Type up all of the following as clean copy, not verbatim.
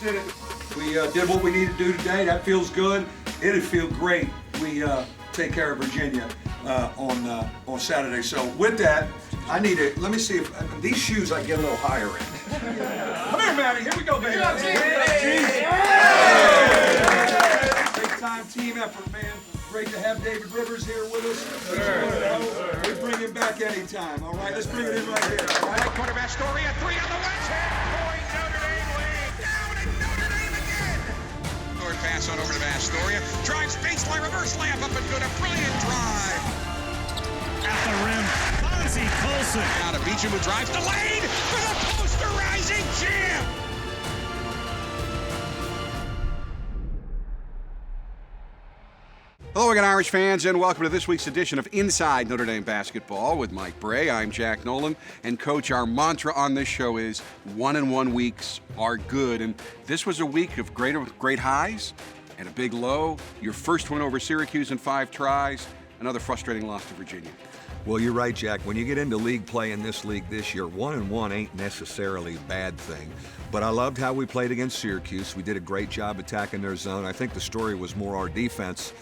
did it. We did what we needed to do today. That feels good. It'll feel great. We take care of Virginia on Saturday. So with that, I need it. Let me see if these shoes I get a little higher in. Come here, Maddie. Here we go, baby. Big time team effort, man. Great to have David Rivers here with us. We bring him back anytime. All right, let's bring it in right here. All right, quarterback Story, a 3 on the west hand. Point Notre Dame lead. Down and Notre Dame again. Short pass on over to Astoria. Drives baseline, reverse layup up and good. A brilliant drive. At the rim, Bonzie Colson. Out of Beecham who drives the lane for the posterizing jam. Hello again, Irish fans, and welcome to this week's edition of Inside Notre Dame Basketball with Mike Brey. I'm Jack Nolan, and Coach, our mantra on this show is 1-and-1 weeks are good, and this was a week of great highs and a big low. Your first win over Syracuse in 5 tries, another frustrating loss to Virginia. Well, you're right, Jack. When you get into league play in this league this year, 1-1 ain't necessarily a bad thing. But I loved how we played against Syracuse. We did a great job attacking their zone. I think the story was more our defense.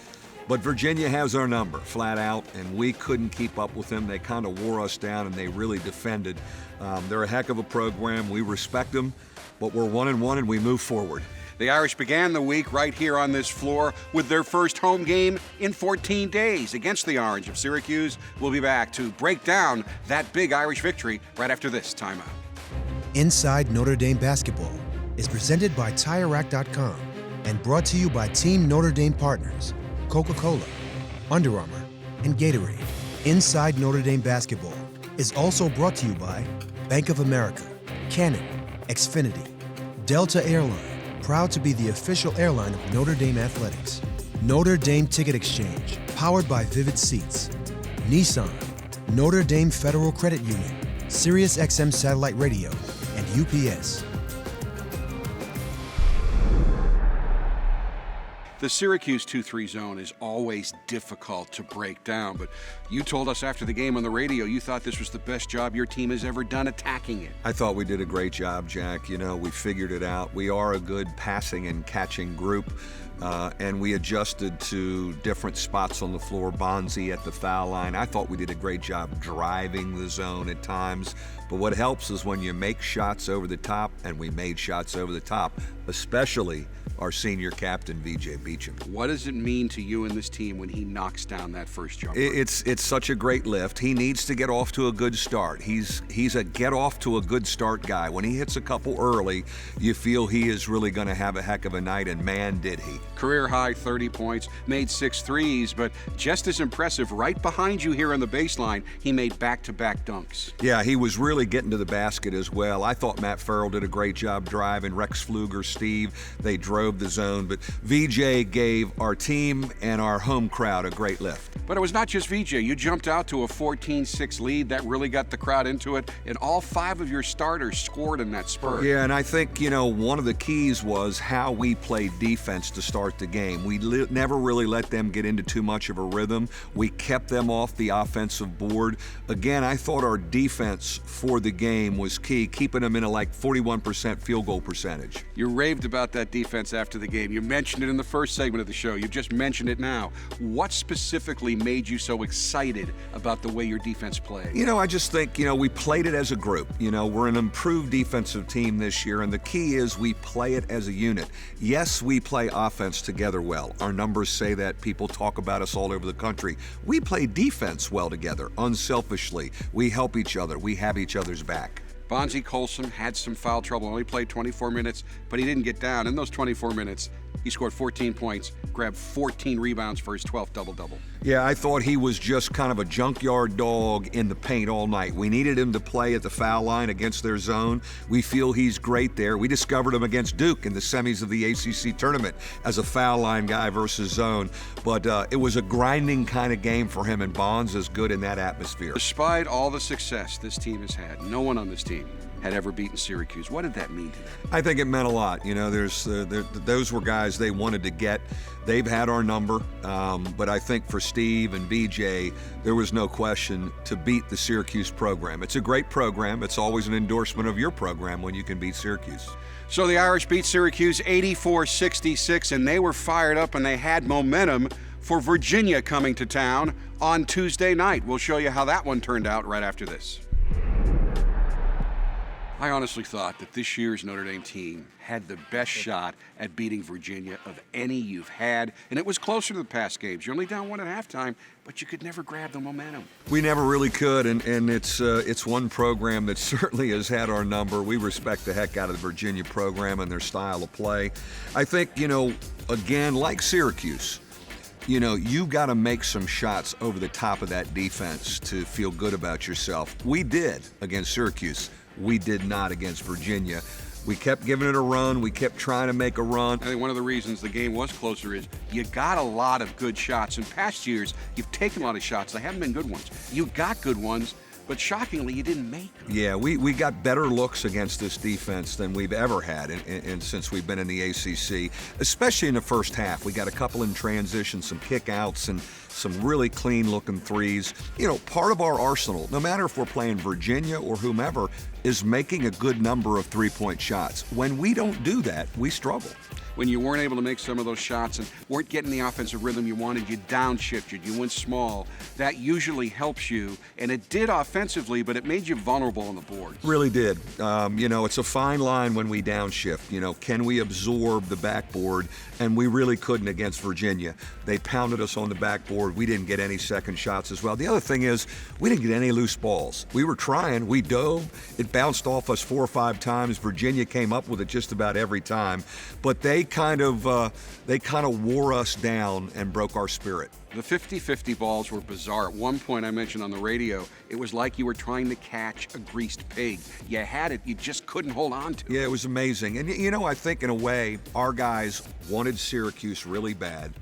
But Virginia has our number, flat out, and we couldn't keep up with them. They kind of wore us down, and they really defended. They're a heck of a program. We respect them, but we're 1-1, and we move forward. The Irish began the week right here on this floor with their first home game in 14 days against the Orange of Syracuse. We'll be back to break down that big Irish victory right after this timeout. Inside Notre Dame Basketball is presented by TireRack.com and brought to you by Team Notre Dame partners, Coca-Cola, Under Armour, and Gatorade. Inside Notre Dame Basketball is also brought to you by Bank of America, Canon, Xfinity, Delta Airline, proud to be the official airline of Notre Dame Athletics, Notre Dame Ticket Exchange, powered by Vivid Seats, Nissan, Notre Dame Federal Credit Union, SiriusXM Satellite Radio, and UPS. The Syracuse 2-3 zone is always difficult to break down, but you told us after the game on the radio you thought this was the best job your team has ever done attacking it. I thought we did a great job, Jack. You know, we figured it out. We are a good passing and catching group, and we adjusted to different spots on the floor. Bonzie at the foul line. I thought we did a great job driving the zone at times, but what helps is when you make shots over the top, and we made shots over the top, especially our senior captain, VJ Beecham. What does it mean to you and this team when he knocks down that first jumper? It's such a great lift. He needs to get off to a good start. He's a get off to a good start guy. When he hits a couple early, you feel he is really going to have a heck of a night, and man, did he. Career high 30 points, made 6 threes, but just as impressive, right behind you here on the baseline, he made back-to-back dunks. Yeah, he was really getting to the basket as well. I thought Matt Farrell did a great job driving. Rex Pfluger, Steve, they drove the zone, but VJ gave our team and our home crowd a great lift. But it was not just VJ. You jumped out to a 14-6 lead. That really got the crowd into it, and all 5 of your starters scored in that spurt. Yeah, and I think, you know, one of the keys was how we played defense to start the game. We never really let them get into too much of a rhythm. We kept them off the offensive board. Again, I thought our defense for the game was key, keeping them in a 41% field goal percentage. You raved about that defense after the game. You mentioned it in the first segment of the show. You've just mentioned it now. What specifically made you so excited about the way your defense played? You know, I just think, you know, we played it as a group. You know, we're an improved defensive team this year, and the key is we play it as a unit. Yes, we play offense together well. Our numbers say that. People talk about us all over the country. We play defense well together, unselfishly. We help each other. We have each other's back. Bonzie Colson had some foul trouble, only played 24 minutes, but he didn't get down. In those 24 minutes, he scored 14 points, grabbed 14 rebounds for his 12th double-double. Yeah, I thought he was just kind of a junkyard dog in the paint all night. We needed him to play at the foul line against their zone. We feel he's great there. We discovered him against Duke in the semis of the ACC tournament as a foul line guy versus zone. But it was a grinding kind of game for him, and Bonds is good in that atmosphere. Despite all the success this team has had, no one on this team had ever beaten Syracuse. What did that mean to them? I think it meant a lot. You know, those were guys they wanted to get. They've had our number, but I think for Steve and BJ, there was no question to beat the Syracuse program. It's a great program. It's always an endorsement of your program when you can beat Syracuse. So the Irish beat Syracuse 84-66, and they were fired up and they had momentum for Virginia coming to town on Tuesday night. We'll show you how that one turned out right after this. I honestly thought that this year's Notre Dame team had the best shot at beating Virginia of any you've had, and it was closer to the past games. You're only down one at halftime, but you could never grab the momentum. We never really could, and it's one program that certainly has had our number. We respect the heck out of the Virginia program and their style of play. I think, again, like Syracuse, you got to make some shots over the top of that defense to feel good about yourself. We did against Syracuse. We did not against Virginia. We kept giving it a run. We kept trying to make a run. I think one of the reasons the game was closer is you got a lot of good shots. In past years, you've taken a lot of shots. They haven't been good ones. You got good ones, but shockingly, you didn't make them. Yeah, we got better looks against this defense than we've ever had and since we've been in the ACC, especially in the first half. We got a couple in transition, some kickouts, and some really clean-looking threes. Part of our arsenal, no matter if we're playing Virginia or whomever, is making a good number of three-point shots. When we don't do that, we struggle. When you weren't able to make some of those shots and weren't getting the offensive rhythm you wanted, you downshifted, you went small. That usually helps you, and it did offensively, but it made you vulnerable on the board. Really did. It's a fine line when we downshift. Can we absorb the backboard? And we really couldn't against Virginia. They pounded us on the backboard. We didn't get any second shots as well. The other thing is, we didn't get any loose balls. We were trying. We dove. It bounced off us 4 or 5 times. Virginia came up with it just about every time. But they kind of wore us down and broke our spirit. The 50-50 balls were bizarre. At one point I mentioned on the radio, it was like you were trying to catch a greased pig. You had it, you just couldn't hold on to it. Yeah, it was amazing. And I think in a way, our guys wanted Syracuse really bad,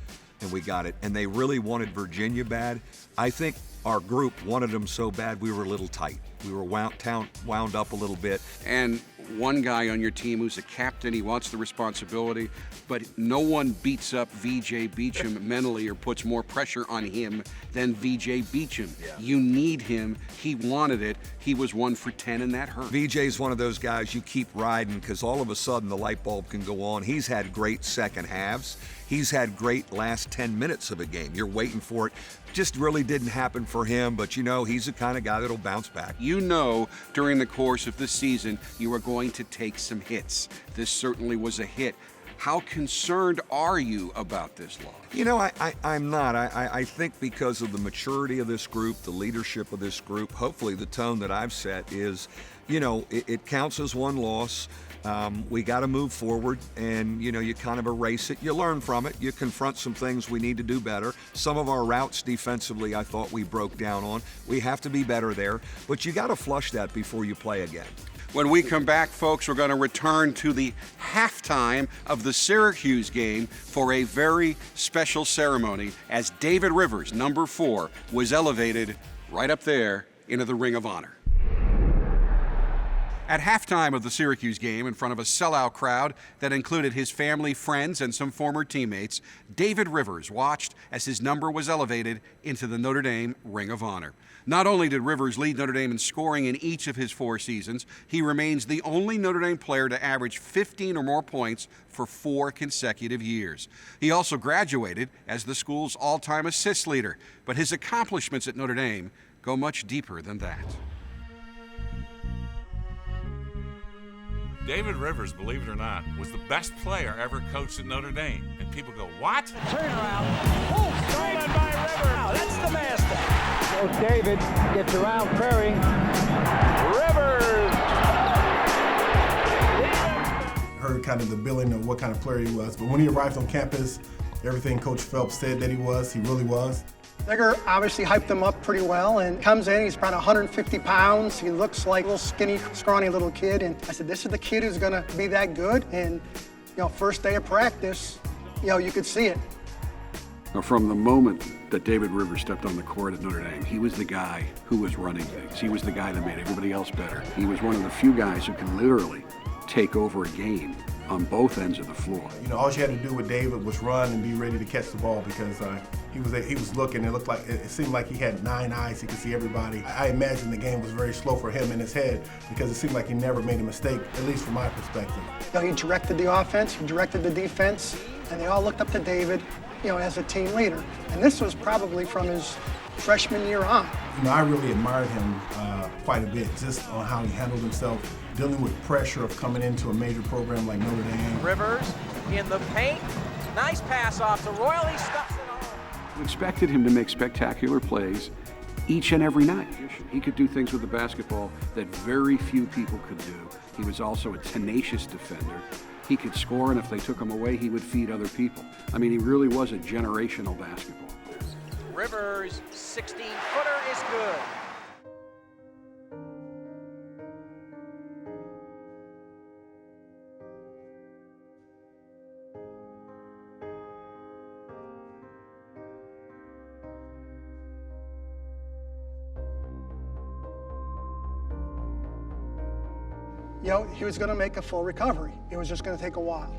and we got it. And they really wanted Virginia bad. I think our group wanted them so bad we were a little tight. We were wound up a little bit. And one guy on your team who's a captain, he wants the responsibility, but no one beats up VJ Beacham mentally or puts more pressure on him than VJ Beacham. Yeah. You need him. He wanted it. He was 1 for 10, and that hurt. VJ's one of those guys you keep riding because all of a sudden the light bulb can go on. He's had great second halves. He's had great last 10 minutes of a game. You're waiting for it. Just really didn't happen for him, but he's the kind of guy that'll bounce back. During the course of this season, you are going to take some hits. This certainly was a hit. How concerned are you about this loss? I'm not. I think because of the maturity of this group, the leadership of this group, hopefully the tone that I've set is, it counts as one loss. We got to move forward, and you kind of erase it. You learn from it. You confront some things we need to do better. Some of our routes defensively, I thought we broke down on. We have to be better there, but you got to flush that before you play again. When we come back, folks, we're going to return to the halftime of the Syracuse game for a very special ceremony as David Rivers, number 4, was elevated right up there into the Ring of Honor. At halftime of the Syracuse game, in front of a sellout crowd that included his family, friends, and some former teammates, David Rivers watched as his number was elevated into the Notre Dame Ring of Honor. Not only did Rivers lead Notre Dame in scoring in each of his 4 seasons, he remains the only Notre Dame player to average 15 or more points for 4 consecutive years. He also graduated as the school's all-time assist leader, but his accomplishments at Notre Dame go much deeper than that. David Rivers, believe it or not, was the best player ever coached at Notre Dame. And people go, what? Turnaround. Oh, stolen by Rivers. Wow, that's the master. So David gets around Prairie. Rivers. Heard kind of the billing of what kind of player he was. But when he arrived on campus, everything Coach Phelps said that he really was. Digger obviously hyped him up pretty well and comes in, he's about 150 pounds. He looks like a little skinny, scrawny little kid. And I said, this is the kid who's gonna be that good. And, first day of practice, you could see it. Now, from the moment that David Rivers stepped on the court at Notre Dame, he was the guy who was running things. He was the guy that made everybody else better. He was one of the few guys who can literally take over a game on both ends of the floor. You know, all you had to do with David was run and be ready to catch the ball because he was looking. It looked like it seemed like he had 9 eyes. He could see everybody. I imagine the game was very slow for him in his head because it seemed like he never made a mistake, at least from my perspective. You know, he directed the offense, he directed the defense, and they all looked up to David, you know, as a team leader. And this was probably from his freshman year on. You know, I really admired him quite a bit, just on how he handled himself, dealing with pressure of coming into a major program like Notre Dame. Rivers in the paint. Nice pass off to Royal. He stuffs it all. We expected him to make spectacular plays each and every night. He could do things with the basketball that very few people could do. He was also a tenacious defender. He could score, and if they took him away, he would feed other people. I mean, he really was a generational basketball. Rivers, 16-footer is good. You know, he was going to make a full recovery. It was just going to take a while.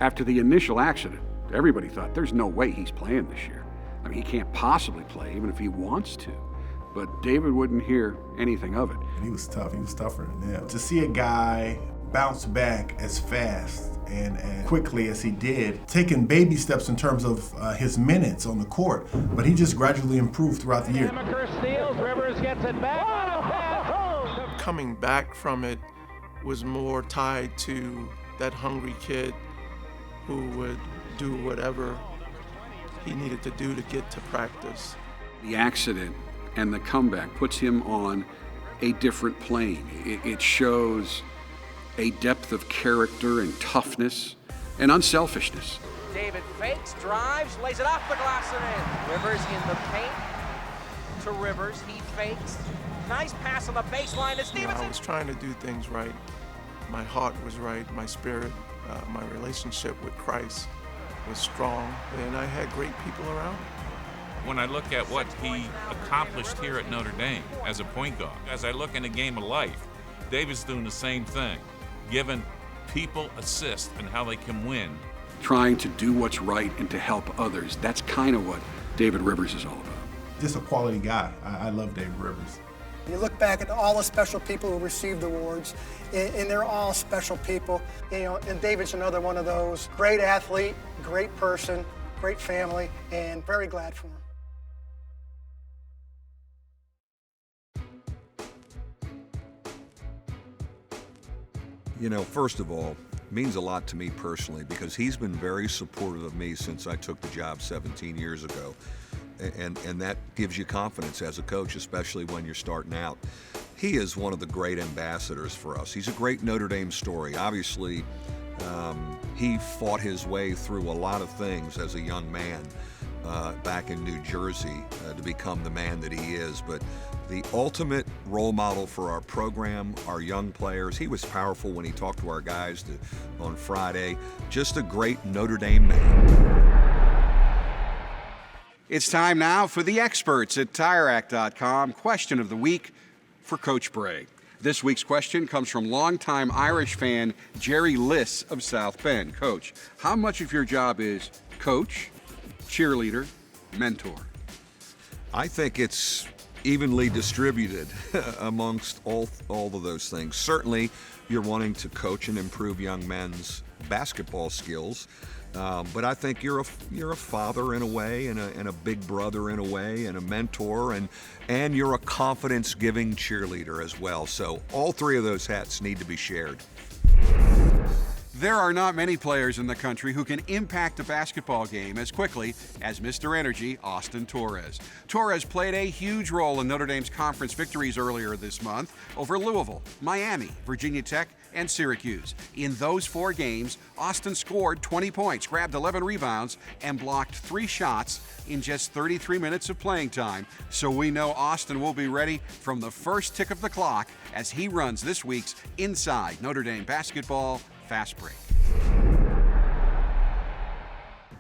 After the initial accident, everybody thought there's no way he's playing this year. I mean, he can't possibly play, even if he wants to. But David wouldn't hear anything of it. He was tough. He was tougher than them. To see a guy bounce back as fast and quickly as he did, taking baby steps in terms of his minutes on the court, but he just gradually improved throughout the year. Steals, Rivers gets it back. Coming back from it was more tied to that hungry kid who would do whatever he needed to do to get to practice. The accident and the comeback puts him on a different plane. It shows a depth of character and toughness and unselfishness. David fakes, drives, lays it off the glass and in. Rivers in the paint to Rivers. He fakes. Nice pass on the baseline to Stevenson. I was trying to do things right. My heart was right, my spirit, my relationship with Christ was strong, and I had great people around me. When I look at what he accomplished here at Notre Dame as a point guard, as I look in a game of life, David's doing the same thing, giving people assists and how they can win. Trying to do what's right and to help others. That's kind of what David Rivers is all about. Just a quality guy. I love David Rivers. You look back at all the special people who received awards, and they're all special people. You know, and David's another one of those. Great athlete, great person, great family, and very glad for him. You know, first of all, it means a lot to me personally because he's been very supportive of me since I took the job 17 years ago. And that gives you confidence as a coach, especially when you're starting out. He is one of the great ambassadors for us. He's a great Notre Dame story. Obviously, he fought his way through a lot of things as a young man back in New Jersey to become the man that he is. But the ultimate role model for our program, our young players, he was powerful when he talked to our guys on Friday. Just a great Notre Dame man. It's time now for the experts at TireRack.com. Question of the week for Coach Brey. This week's question comes from longtime Irish fan Jerry Liss of South Bend. Coach, how much of your job is coach, cheerleader, mentor? I think it's evenly distributed amongst all of those things. Certainly, you're wanting to coach and improve young men's basketball skills. But I think you're a father in a way, and a big brother in a way, and a mentor, and you're a confidence-giving cheerleader as well. So all three of those hats need to be shared. There are not many players in the country who can impact a basketball game as quickly as Mr. Energy, Austin Torres. Torres played a huge role in Notre Dame's conference victories earlier this month over Louisville, Miami, Virginia Tech, and Syracuse. In those 4 games, Austin scored 20 points, grabbed 11 rebounds, and blocked 3 shots in just 33 minutes of playing time. So we know Austin will be ready from the first tick of the clock as he runs this week's Inside Notre Dame Basketball Fast Break.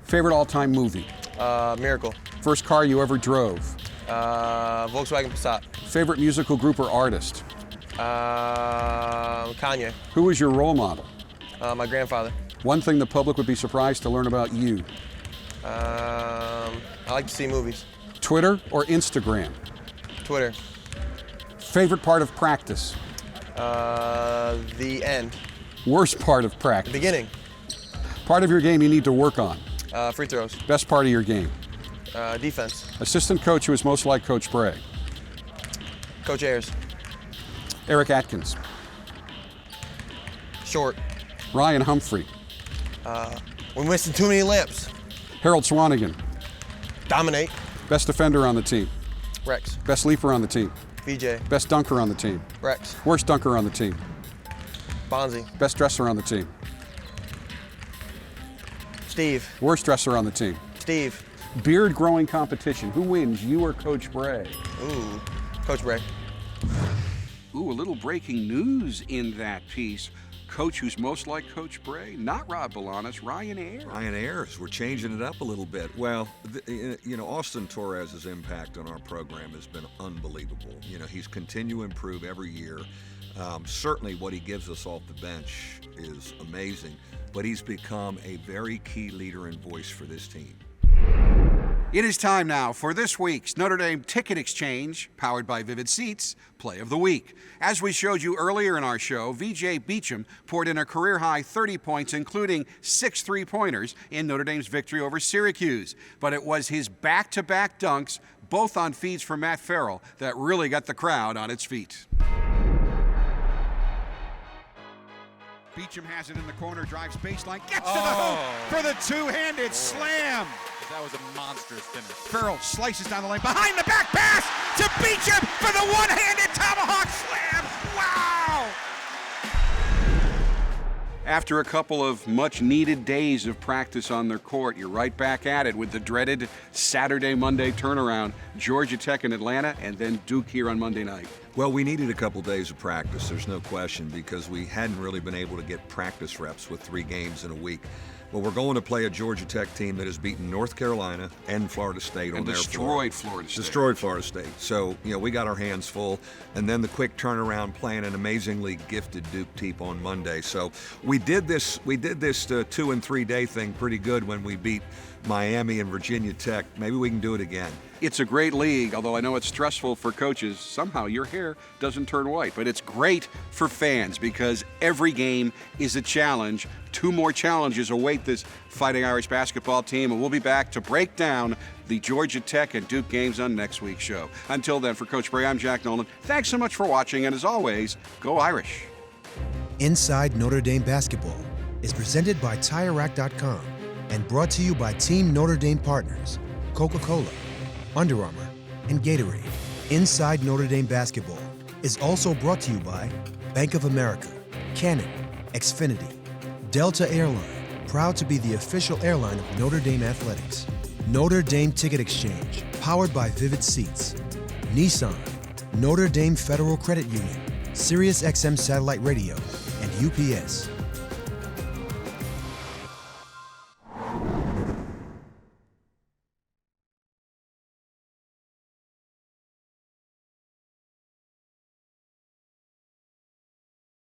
Favorite all-time movie? Miracle. First car you ever drove? Volkswagen Passat. Favorite musical group or artist? Kanye. Who was your role model? My grandfather. One thing the public would be surprised to learn about you. I like to see movies. Twitter or Instagram? Twitter. Favorite part of practice? The end. Worst part of practice? Beginning. Part of your game you need to work on? Free throws. Best part of your game? Defense. Assistant coach who is most like Coach Brey? Coach Ayers. Eric Atkins? Short. Ryan Humphrey? We're missing too many lips. Harold Swanigan? Dominate. Best defender on the team? Rex. Best leaper on the team? VJ. Best dunker on the team? Rex. Worst dunker on the team? Bonzi. Best dresser on the team? Steve. Worst dresser on the team? Steve. Beard growing competition. Who wins, you or Coach Brey? Ooh, Coach Brey. Ooh, a little breaking news in that piece. Coach who's most like Coach Brey, not Rob Balanis, Ryan Ayers. Ryan Ayers, we're changing it up a little bit. Well, Austin Torres' impact on our program has been unbelievable. He's continuing to improve every year. Certainly what he gives us off the bench is amazing, but he's become a very key leader and voice for this team. It is time now for this week's Notre Dame Ticket Exchange, powered by Vivid Seats, Play of the Week. As we showed you earlier in our show, VJ Beacham poured in a career-high 30 points, including 6 3-pointers in Notre Dame's victory over Syracuse. But it was his back-to-back dunks, both on feeds from Matt Farrell, that really got the crowd on its feet. Beacham has it in the corner, drives baseline, gets to the hoop for the two-handed slam. That was a monstrous finish. Farrell slices down the lane, behind the back pass to Beacham for the one-handed tomahawk slam. Wow! After a couple of much-needed days of practice on their court, you're right back at it with the dreaded Saturday-Monday turnaround. Georgia Tech in Atlanta, and then Duke here on Monday night. Well, we needed a couple days of practice, there's no question, because we hadn't really been able to get practice reps with 3 games in a week. Well, we're going to play a Georgia Tech team that has beaten North Carolina and Florida State on their floor. Destroyed Florida State. So, we got our hands full. And then the quick turnaround playing an amazingly gifted Duke team on Monday. So we did this 2 and 3 day thing pretty good when we beat Miami and Virginia Tech. Maybe we can do it again. It's a great league, although I know it's stressful for coaches. Somehow your hair doesn't turn white, but it's great for fans because every game is a challenge. 2 more challenges await this Fighting Irish basketball team, and we'll be back to break down the Georgia Tech and Duke games on next week's show. Until then, for Coach Brey, I'm Jack Nolan. Thanks so much for watching, and as always, go Irish. Inside Notre Dame Basketball is presented by TireRack.com and brought to you by Team Notre Dame partners, Coca-Cola, Under Armour, and Gatorade. Inside Notre Dame Basketball is also brought to you by Bank of America, Canon, Xfinity, Delta Airline, proud to be the official airline of Notre Dame Athletics. Notre Dame Ticket Exchange, powered by Vivid Seats, Nissan, Notre Dame Federal Credit Union, SiriusXM Satellite Radio, and UPS.